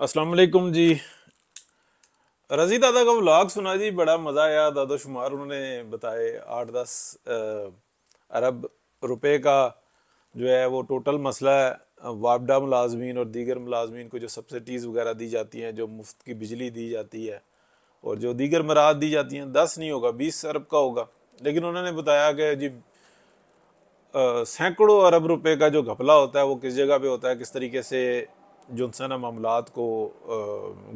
अस्सलाम वालेकुम जी। रजी दादा का व्लॉग सुना जी, बड़ा मज़ा आया। दादा शुमार उन्होंने बताए 8-10 अरब रुपए का जो है वो टोटल मसला है। वापडा मुलाजमीन और दीगर मुलाजमीन को जो सब्सिडीज़ वगैरह दी जाती हैं, जो मुफ्त की बिजली दी जाती है और जो दीगर मराद दी जाती हैं, 10 नहीं होगा 20 अरब का होगा। लेकिन उन्होंने बताया कि जी सैकड़ों अरब रुपए का जो घपला होता है वो किस जगह पे होता है, किस तरीके से जो है ना मामलात को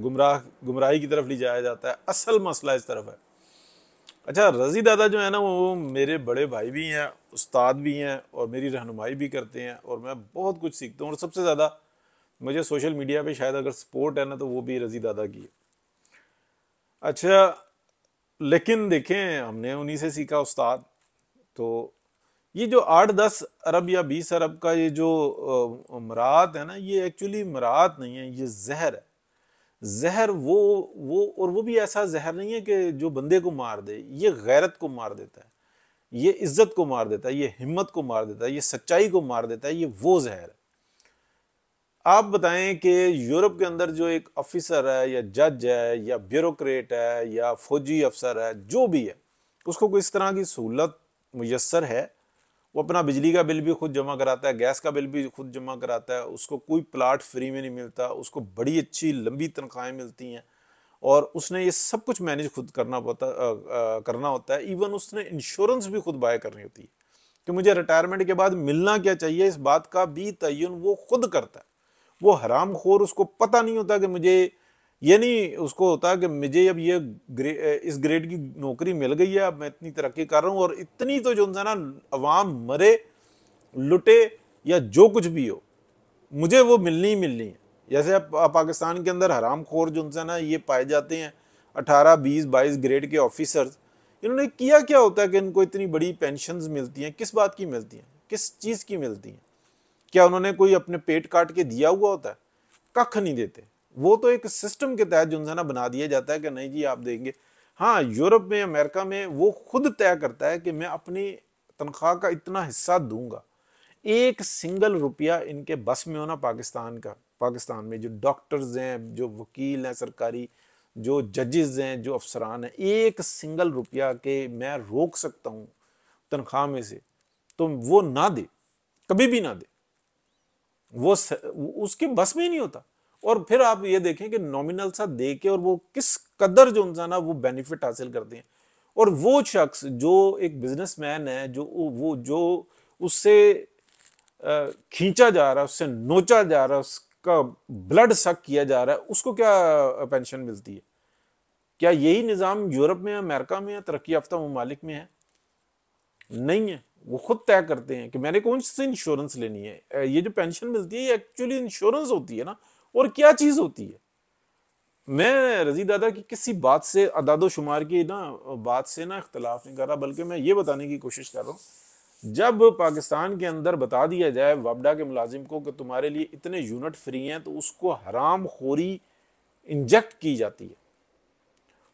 गुमराही की तरफ ले जाया जाता है। असल मसला इस तरफ है। अच्छा, रजी दादा जो है ना वो मेरे बड़े भाई भी हैं, उस्ताद भी हैं और मेरी रहनुमाई भी करते हैं और मैं बहुत कुछ सीखता हूँ। और सबसे ज़्यादा मुझे सोशल मीडिया पे शायद अगर सपोर्ट है ना तो वो भी रजी दादा की है। अच्छा, लेकिन देखें हमने उन्हीं से सीखा उस्ताद। तो ये जो 8-10 अरब या 20 अरब का ये जो मरात है ना, ये एक्चुअली मरात नहीं है, ये जहर है। जहर वो और वो भी ऐसा जहर नहीं है कि जो बंदे को मार दे, ये गैरत को मार देता है, ये इज्जत को मार देता है, ये हिम्मत को मार देता है, ये सच्चाई को मार देता है। ये वो जहर है। आप बताएं कि यूरोप के अंदर जो एक ऑफिसर है या जज है या ब्यूरोक्रेट है या फौजी अफसर है, जो भी है, उसको कोई इस तरह की सहूलत मुयसर है, वो अपना बिजली का बिल भी खुद जमा कराता है, गैस का बिल भी खुद जमा कराता है, उसको कोई प्लाट फ्री में नहीं मिलता, उसको बड़ी अच्छी लंबी तनख्वाहें मिलती हैं और उसने ये सब कुछ मैनेज खुद करना होता है। इवन उसने इंश्योरेंस भी खुद बाय करनी होती है कि मुझे रिटायरमेंट के बाद मिलना क्या चाहिए, इस बात का भी तयन वो खुद करता है। वो हराम खोर, उसको पता नहीं होता कि मुझे, ये नहीं उसको होता कि मुझे अब ये इस ग्रेड की नौकरी मिल गई है, अब मैं इतनी तरक्की कर रहा हूँ और इतनी तो जो है ना अवाम मरे लुटे या जो कुछ भी हो, मुझे वो मिलनी ही मिलनी है। जैसे अब पाकिस्तान के अंदर हराम खोर जो है ना ये पाए जाते हैं, 18, 20, 22 ग्रेड के ऑफिसर्स। इन्होंने किया क्या होता है कि इनको इतनी बड़ी पेंशन्स मिलती हैं? किस बात की मिलती हैं, किस चीज़ की मिलती हैं? क्या उन्होंने कोई अपने पेट काट के दिया हुआ होता है? कख नहीं देते। वो तो एक सिस्टम के तहत जो है ना बना दिया जाता है कि नहीं जी आप देंगे। हाँ, यूरोप में, अमेरिका में वो खुद तय करता है कि मैं अपनी तनख्वाह का इतना हिस्सा दूंगा। एक सिंगल रुपया इनके बस में होना पाकिस्तान का, पाकिस्तान में जो डॉक्टर्स हैं, जो वकील हैं सरकारी, जो जजेस हैं, जो अफसरान हैं, एक सिंगल रुपया के मैं रोक सकता हूँ तनख्वाह में से, तो वो ना दे, कभी भी ना दे। उसके बस में ही नहीं होता। और फिर आप ये देखें कि नॉमिनल सा दे के और वो किस कदर जो इंसान वो बेनिफिट हासिल करते हैं। और वो शख्स जो एक बिजनेसमैन है, जो वो जो उससे खींचा जा रहा है, उससे नोचा जा रहा है, उसका ब्लड सक किया जा रहा है, उसको क्या पेंशन मिलती है? क्या यही निज़ाम यूरोप में, अमेरिका में, तरक्की याफ्ता ममालिक में है? नहीं है। वो खुद तय करते हैं कि मैंने कौन सी इंश्योरेंस लेनी है। ये जो पेंशन मिलती है ये एक्चुअली इंश्योरेंस होती है ना, और क्या चीज होती है? मैं रजी दादा की किसी बात से, अदादो शुमार की ना बात से ना इख्तलाफ नहीं कर रहा, बल्कि मैं ये बताने की कोशिश कर रहा हूँ, जब पाकिस्तान के अंदर बता दिया जाए वापडा के मुलाजिम को कि तुम्हारे लिए इतने यूनिट फ्री हैं, तो उसको हराम खोरी इंजेक्ट की जाती है,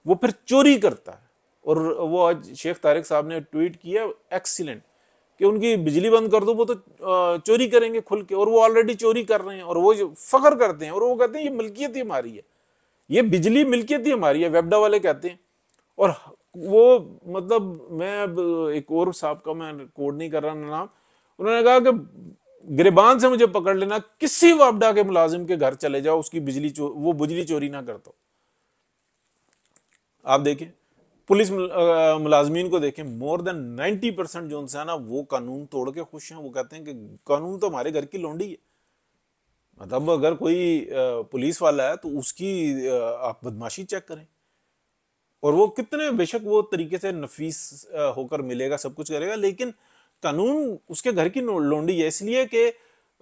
वो फिर चोरी करता है। और वो आज शेख तारिक साहब ने ट्वीट किया, एक्सीलेंट, कि उनकी बिजली बंद कर दो, वो तो चोरी करेंगे खुल के, और वो ऑलरेडी चोरी कर रहे हैं और वो फख्र करते हैं और वो कहते हैं ये मिल्कियत ही हमारी है, ये बिजली मिल्कियत ही हमारी है, वेबडा वाले कहते हैं। और वो मतलब मैं अब एक और साहब का मैं कोड नहीं कर रहा नाम, उन्होंने कहा कि गिरबान से मुझे पकड़ लेना, किसी वापडा के मुलाजिम के घर चले जाओ, उसकी वो बिजली चोरी ना करता। आप देखें पुलिस मुलाजमीन को देखें, मोर देन 90% जो है ना वो कानून तोड़ के खुश हैं। वो कहते हैं कि कानून तो हमारे घर की लौंडी है। मतलब अगर कोई पुलिस वाला है तो उसकी आप बदमाशी चेक करें, और वो कितने बेशक वो तरीके से नफीस होकर मिलेगा, सब कुछ करेगा, लेकिन कानून उसके घर की लौंडी है, इसलिए कि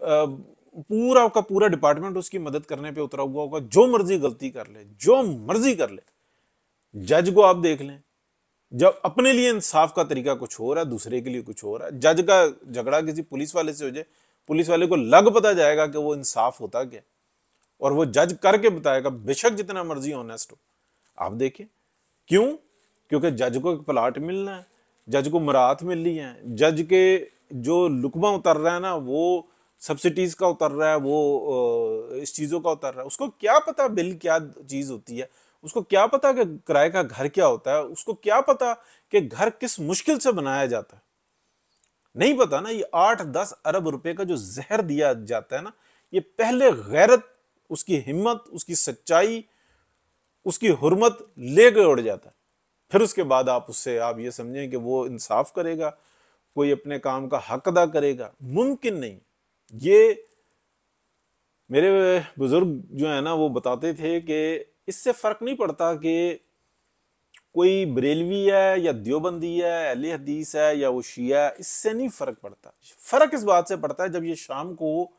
पूरा का पूरा डिपार्टमेंट उसकी मदद करने पे उतरा हुआ होगा। जो मर्जी गलती कर ले, जो मर्जी कर ले। जज को आप देख लें, जब अपने लिए इंसाफ का तरीका कुछ हो रहा है, दूसरे के लिए कुछ हो रहा है। जज का झगड़ा किसी पुलिस वाले से हो जाए, पुलिस वाले को लग पता जाएगा कि वो इंसाफ होता क्या, और वो जज करके बताएगा, बेशक जितना मर्जी ऑनेस्ट हो। आप देखिए क्यों? क्योंकि जज को एक प्लाट मिलना है, जज को मराहत मिल रही है, जज के जो लुकमा उतर रहा है ना वो सब्सिडीज का उतर रहा है, वो इस चीज़ों का उतर रहा है। उसको क्या पता बिल क्या चीज़ होती है, उसको क्या पता कि किराए का घर क्या होता है, उसको क्या पता कि घर किस मुश्किल से बनाया जाता है। नहीं पता ना। ये 8-10 अरब रुपए का जो जहर दिया जाता है ना, ये पहले गैरत, उसकी हिम्मत, उसकी सच्चाई, उसकी हुर्मत लेके उड़ जाता है। फिर उसके बाद आप उससे आप ये समझें कि वो इंसाफ करेगा, कोई अपने काम का हक अदा करेगा, मुमकिन नहीं। ये मेरे बुजुर्ग जो है ना वो बताते थे कि इससे फर्क नहीं पड़ता कि कोई बरेलवी है या देवबंदी है, अहले हदीस है या वो शिया है, इससे नहीं फर्क पड़ता। फर्क इस बात से पड़ता है जब ये शाम को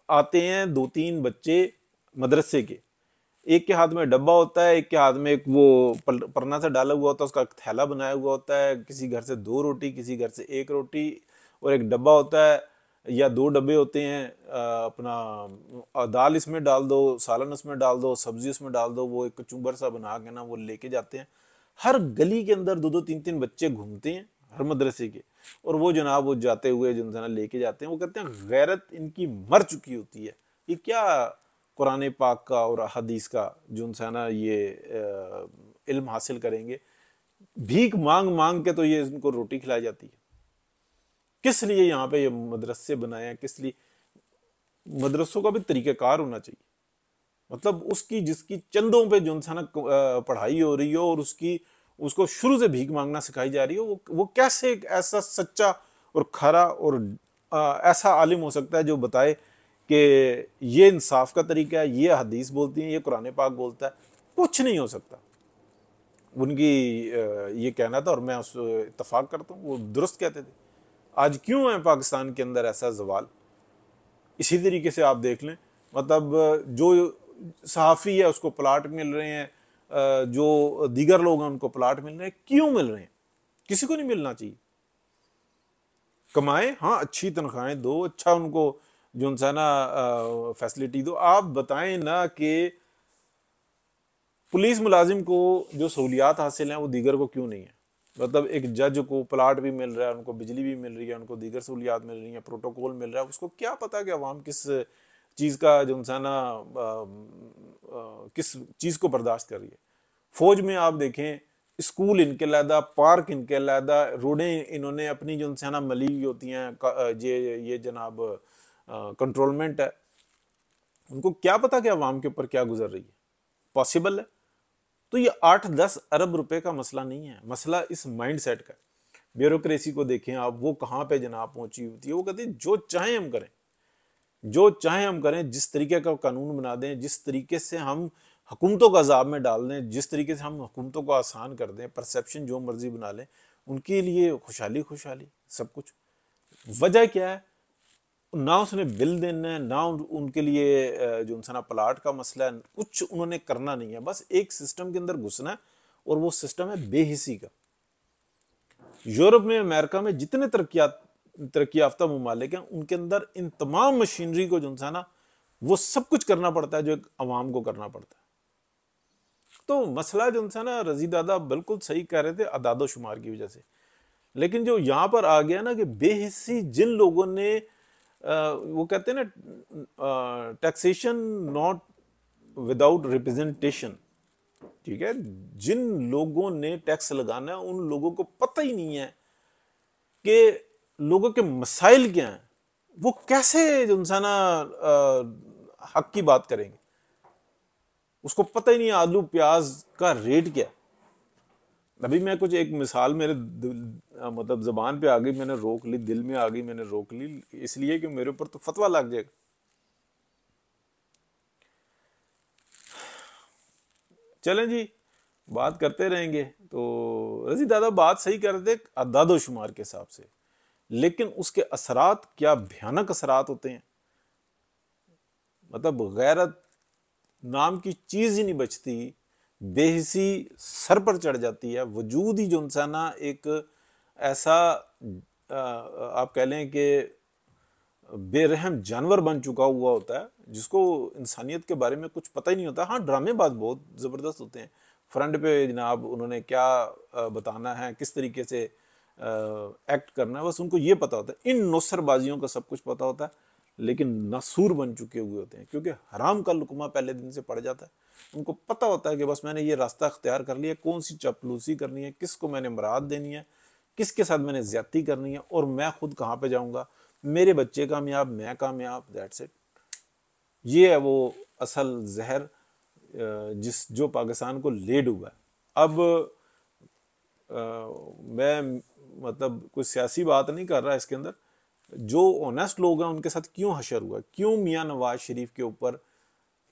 आते हैं 2-3 बच्चे मदरसे के, एक के हाथ में डब्बा होता है, एक के हाथ में एक वो परना से डाला हुआ होता है, उसका थैला बनाया हुआ होता है, किसी घर से 2 रोटी, किसी घर से 1 रोटी, और एक डब्बा होता है या 2 डब्बे होते हैं, अपना दाल इसमें डाल दो, सालन इसमें डाल दो, सब्जी इसमें डाल दो, वो एक कचूबर सा बना के ना वो लेके जाते हैं। हर गली के अंदर 2-2 3-3 बच्चे घूमते हैं हर मदरसे के, और वो जनाब वो जाते हुए जिनसे लेके जाते हैं, वो कहते हैं गैरत इनकी मर चुकी होती है। ये क्या कुरान पाक का और हदीस का जो उनसे ना ये इल्म हासिल करेंगे, भीख मांग मांग के तो ये इनको रोटी खिलाई जाती है। किस लिए यहाँ पे ये मदरसे बनाए हैं, किस लिए? मदरसों का भी तरीक़ाकार होना चाहिए, मतलब उसकी जिसकी चंदों पे जो इंसान पढ़ाई हो रही हो और उसको शुरू से भीख मांगना सिखाई जा रही हो, वो कैसे एक ऐसा सच्चा और खरा और ऐसा आलिम हो सकता है जो बताए कि ये इंसाफ का तरीका है, ये हदीस बोलती है, ये कुरान पाक बोलता है? कुछ नहीं हो सकता। उनकी ये कहना था और मैं उस इत्तफाक करता हूँ, वो दुरुस्त कहते थे। आज क्यों है पाकिस्तान के अंदर ऐसा जवाल? इसी तरीके से आप देख लें, मतलब जो सहाफ़ी है उसको प्लाट मिल रहे हैं, जो दीगर लोग हैं उनको प्लाट मिल रहे हैं। क्यों मिल रहे हैं? किसी को नहीं मिलना चाहिए। कमाए, हाँ, अच्छी तनख्वाहें दो, अच्छा उनको जो है ना फैसिलिटी दो। आप बताएं ना कि पुलिस मुलाजिम को जो सहूलियात हासिल हैं वो दीगर को क्यों नहीं है? मतलब एक जज को प्लाट भी मिल रहा है, उनको बिजली भी मिल रही है, उनको दीगर सहूलियात मिल रही हैं, प्रोटोकॉल मिल रहा है, उसको क्या पता कि अवाम किस चीज़ का जो है ना किस चीज़ को बर्दाश्त कर रही है। फौज में आप देखें, स्कूल इनके अलहदा, पार्क इनके अलहदा, रोडें इन्होंने अपनी जो है ना मली हुई होती हैं, ये जनाब कंट्रोलमेंट है। उनको क्या पता कि अवाम के ऊपर क्या गुजर रही है? पॉसिबल है? तो ये 8-10 अरब रुपए का मसला नहीं है, मसला इस माइंड सेट का। ब्यूरोक्रेसी को देखें आप, वो कहाँ पे जनाब पहुंची होती है। वो कहते हैं जो चाहे हम करें, जो चाहे हम करें, जिस तरीके का कानून बना दें, जिस तरीके से हम हुकूमतों को अजाब में डाल दें, जिस तरीके से हम हुकूमतों को आसान कर दें, परसेप्शन जो मर्जी बना लें, उनके लिए खुशहाली खुशहाली सब कुछ। वजह क्या है? ना उसने बिल देना है, ना उनके लिए जो इंसान प्लाट का मसला है, कुछ उन्होंने करना नहीं है। बस एक सिस्टम के अंदर घुसना है, और वो सिस्टम है बेहिसी का। यूरोप में, अमेरिका में जितने तरक्की याफ्ता ममालिक हैं, उनके अंदर इन तमाम मशीनरी को जो है ना वो सब कुछ करना पड़ता है जो एक अवाम को करना पड़ता है। तो मसला जो है ना, रजी दादा बिल्कुल सही कह रहे थे अदादो शुमार की वजह से। लेकिन जो यहां पर आ गया ना कि बेहिसी जिन लोगों ने वो कहते हैं ना टैक्सेशन नॉट विदाउट रिप्रेजेंटेशन, ठीक है, जिन लोगों ने टैक्स लगाना है उन लोगों को पता ही नहीं है कि लोगों के मसाइल क्या हैं, वो कैसे जो इंसान हक की बात करेंगे। उसको पता ही नहीं आलू प्याज का रेट क्या। अभी मैं कुछ एक मिसाल मेरे मतलब जबान पे आ गई, मैंने रोक ली, दिल में आ गई, मैंने रोक ली, इसलिए कि मेरे ऊपर तो फतवा लग जाएगा। चलें जी, बात करते रहेंगे। तो रजी दादा बात सही कर रहे थे अदादो शुमार के हिसाब से, लेकिन उसके असरात क्या भयानक असरात होते हैं। मतलब गैरत नाम की चीज ही नहीं बचती, बेहिसी सर पर चढ़ जाती है। वजूद ही जो इंसान एक ऐसा आप कह लें कि बेरहम जानवर बन चुका हुआ होता है, जिसको इंसानियत के बारे में कुछ पता ही नहीं होता। हाँ, ड्रामेबाज बहुत ज़बरदस्त होते हैं, फ्रंट पे जनाब उन्होंने क्या बताना है, किस तरीके से एक्ट करना है, बस उनको ये पता होता है। इन नौसरबाजियों का सब कुछ पता होता है, लेकिन नासूर बन चुके हुए होते हैं, क्योंकि हराम का लुकमा पहले दिन से पड़ जाता है। उनको पता होता है कि बस मैंने ये रास्ता अख्तियार कर लिया, कौन सी चापलूसी करनी है, किसको मैंने मुराद देनी है, किसके साथ मैंने ज्यादती करनी है, और मैं खुद कहाँ पे जाऊंगा, मेरे बच्चे कामयाब, मैं कामयाब, दैट्स इट। ये है वो असल जहर जो पाकिस्तान को ले डूबा है। अब मैं मतलब कोई सियासी बात नहीं कर रहा इसके अंदर, जो ऑनेस्ट लोग हैं उनके साथ क्यों हशर हुआ, क्यों मियाँ नवाज शरीफ के ऊपर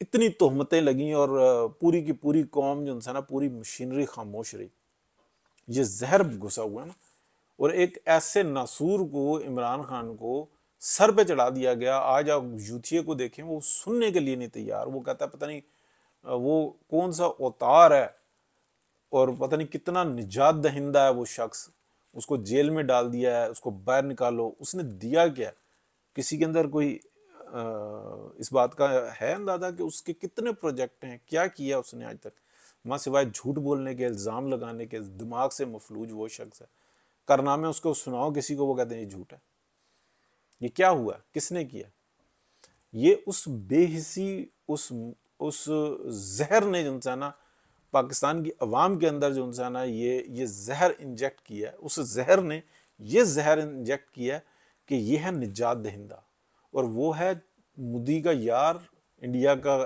इतनी तोहमतें लगी, और पूरी की पूरी कौम जो है ना, पूरी मशीनरी खामोश रही। ये जहर घुसा हुआ है ना। और एक ऐसे नासूर को, इमरान खान को सर पे चढ़ा दिया गया। आज आप यूथिया को देखें, वो सुनने के लिए नहीं तैयार। वो कहता है पता नहीं वो कौन सा अवतार है, और पता नहीं कितना निजात दहिंदा है वो शख्स। उसको जेल में डाल दिया है, उसको बाहर निकालो। उसने दिया क्या? किसी के अंदर कोई इस बात का है अंदाजा कि उसके कितने प्रोजेक्ट हैं, क्या किया उसने आज तक? मां सिवाय झूठ बोलने के, इल्जाम लगाने के, दिमाग से मफलूज वो शख्स है। कारनामे उसको सुनाओ किसी को, वो कहते हैं ये झूठ है। ये क्या हुआ, किसने किया? ये उस बेहिसी, उस जहर ने जो है ना पाकिस्तान की अवाम के अंदर जो है ना ये जहर इंजेक्ट किया है। उस जहर ने ये जहर इंजेक्ट किया कि ये है निजात दहिंदा, और वो है मोदी का यार, इंडिया का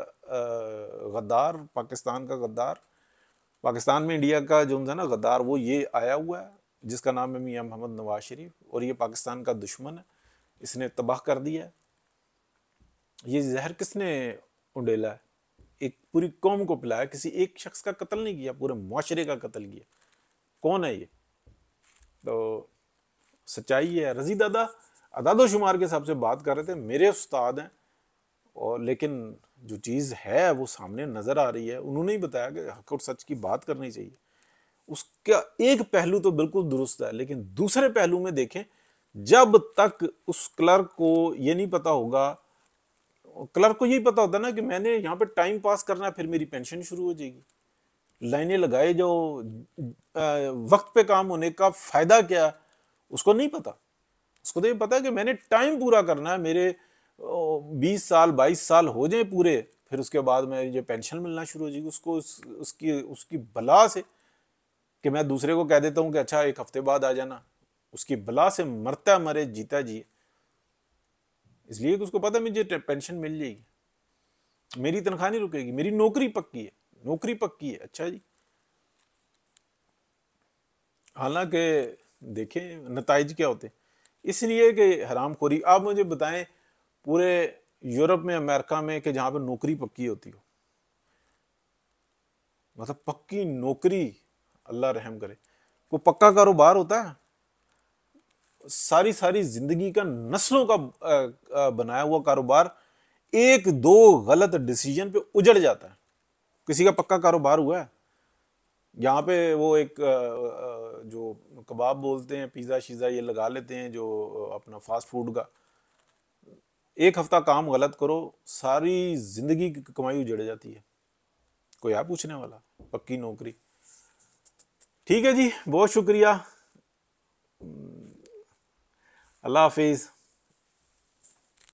गद्दार, पाकिस्तान का गद्दार। पाकिस्तान में इंडिया का जो है ना गद्दार, वो ये आया हुआ है जिसका नाम है मियां मोहम्मद नवाज शरीफ, और ये पाकिस्तान का दुश्मन है। इसने तबाह कर दिया है। ये जहर किसने उंडेला है? एक पूरी कौम को पिलाया। किसी एक शख्स का कत्ल नहीं किया, पूरे मुआशरे का कत्ल किया। कौन है ये? तो सच्चाई है। रजी दादा अदादो शुमार के हिसाब से बात कर रहे थे, मेरे उस्ताद हैं, और लेकिन जो चीज़ है वो सामने नजर आ रही है। उन्होंने ही बताया कि हक और सच की बात करनी चाहिए। उसका एक पहलू तो बिल्कुल दुरुस्त है, लेकिन दूसरे पहलू में देखें, जब तक उस क्लर्क को ये नहीं पता होगा, क्लर्क को यही पता होता है ना कि मैंने यहाँ पे टाइम पास करना है, फिर मेरी पेंशन शुरू हो जाएगी। लाइनें लगाए जो वक्त पे काम होने का फायदा क्या, उसको नहीं पता। उसको तो ये पता है कि मैंने टाइम पूरा करना है, मेरे 20 साल 22 साल हो जाए पूरे, फिर उसके बाद मैं ये पेंशन मिलना शुरू हो जाएगी। उसको उसकी बला से कि मैं दूसरे को कह देता हूँ कि अच्छा 1 हफ्ते बाद आ जाना, उसकी बला से मरता मरे जीता जी। इसलिए कि उसको पता है मुझे पेंशन मिल जाएगी, मेरी तनख्वाह नहीं रुकेगी, मेरी नौकरी पक्की है, नौकरी पक्की है। अच्छा जी, हालांकि देखें नताइज क्या होते। इसलिए कि हरामखोरी। आप मुझे बताएं पूरे यूरोप में, अमेरिका में, कि जहां पर नौकरी पक्की होती हो, मतलब पक्की नौकरी, अल्लाह रहम करे, कोई पक्का कारोबार होता है? सारी सारी जिंदगी का, नस्लों का बनाया हुआ कारोबार एक दो गलत डिसीजन पे उजड़ जाता है। किसी का पक्का कारोबार हुआ है? यहाँ पे वो एक जो कबाब बोलते हैं, पिज़्ज़ा शीज़ा ये लगा लेते हैं, जो अपना फास्ट फूड का। 1 हफ्ता काम गलत करो, सारी जिंदगी की कमाई उजड़ जाती है। कोई है पूछने वाला? पक्की नौकरी। ठीक है जी, बहुत शुक्रिया। अल्लाह हाफिज़।